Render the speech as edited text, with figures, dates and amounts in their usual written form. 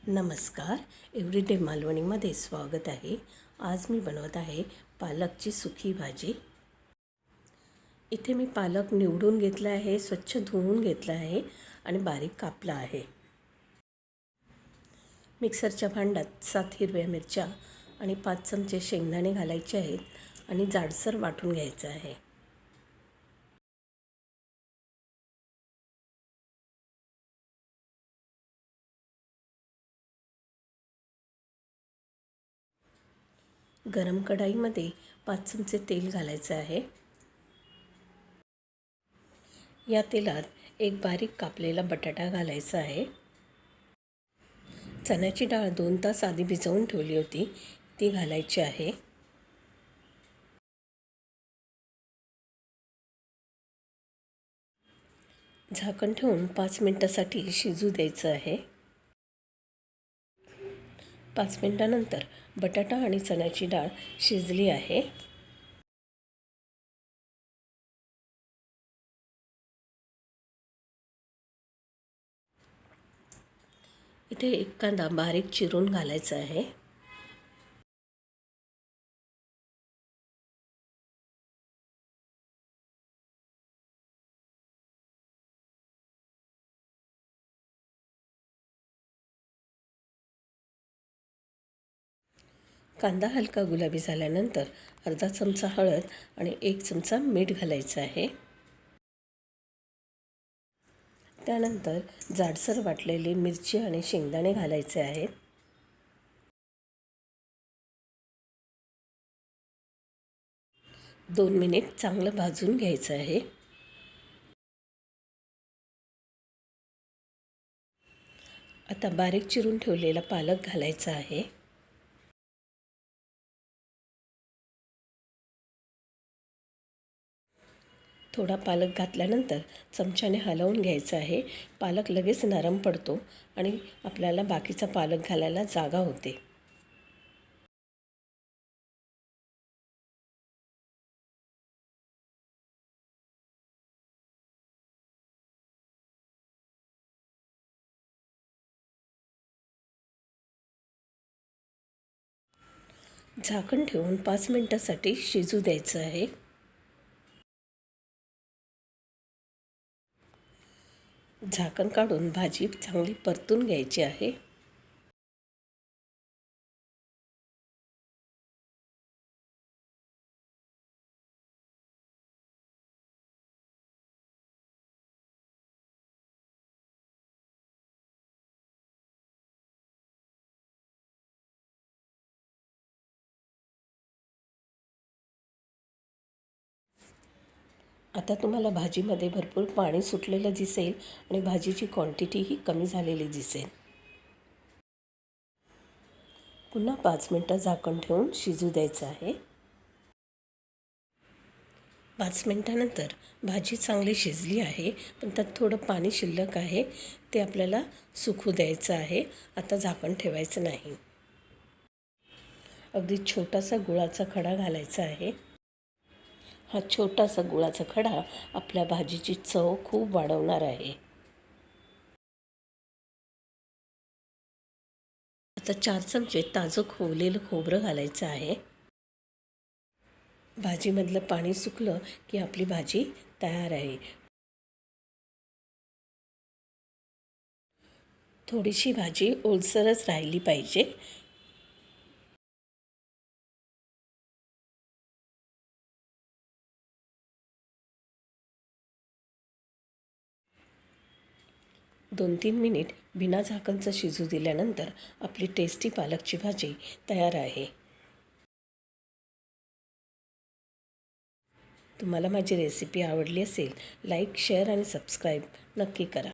नमस्कार. एव्हरीडे मालवणीमध्ये स्वागत आहे. आज मी बनवत आहे पालकची सुकी भाजी. इथे मी पालक निवडून घेतला आहे, स्वच्छ धुवून घेतला आहे आणि बारीक कापला आहे. मिक्सरच्या भांड्यात 7 हिरव्या मिरच्या आणि 5 चमचे शेंगदाणे घालायचे आहेत आणि जाडसर वाटून घ्यायचं आहे. गरम कढाईमध्ये 5 चमचे तेल घालायचं आहे. या तेलात एक बारीक कापलेला बटाटा घालायचा आहे. चण्याची डाळ 2 तास आधी भिजवून ठेवली होती, ती घालायची आहे. झाकण ठेवून 5 मिनिटांसाठी शिजू द्यायचं आहे. 5 मिनिटांनंतर बटाटा आणि चण्याची डाळ शिजली आहे. इथे एक कांदा बारीक चिरून घालायचा आहे. कांदा हलका गुलाबी झाल्यानंतर अर्धा चमचा हळद आणि 1 चमचा मीठ घालायचं आहे. त्यानंतर जाडसर वाटलेली मिरची आणि शेंगदाणे घालायचे आहेत. दोन मिनिट चांगलं भाजून घ्यायचं आहे. आता बारीक चिरून ठेवलेला पालक घालायचा आहे. थोडा पालक घातल्यानंतर चमच्याने हलवून घ्यायचा आहे. पालक लगेच नरम पडतो आणि आपल्याला बाकीचा पालक घालायला जागा होते. झाकण ठेवून 5 मिनिटांसाठी शिजू द्यायचं आहे. झाकण काढून भाजी चांगली परतून घ्यायची आहे. आता तुम्हाला भाजीमध्ये भरपूर पाणी सुटलेलं दिसेल आणि भाजीची क्वांटिटीही कमी झालेली दिसेल. पुन्हा 5 मिनिटं झाकण ठेवून शिजू द्यायचं आहे. 5 मिनिटांनंतर भाजी चांगली शिजली आहे, पण त्यात थोडं पाणी शिल्लक आहे, ते आपल्याला सुकू द्यायचं आहे. आता झाकण ठेवायचं नाही. अगदी छोटासा गुळाचा खडा घालायचा आहे. हा छोटासा गुळाचा खडा आपल्या भाजीची चव खूप वाढवणार आहे. आता 4 चमचे ताजं खोवलेलं खोबरं घालायचं आहे. भाजीमधलं पाणी सुकलं की आपली भाजी तयार आहे. थोडीशी भाजी ओलसरच राहिली पाहिजे. दोन 3 मिनिट बिना झाकणचं शिजू दिल्यानंतर आपली टेस्टी पालकची भाजी तयार आहे. तुम्हाला माझी रेसिपी आवडली असेल, लाईक, शेअर आणि सबस्क्राईब नक्की करा.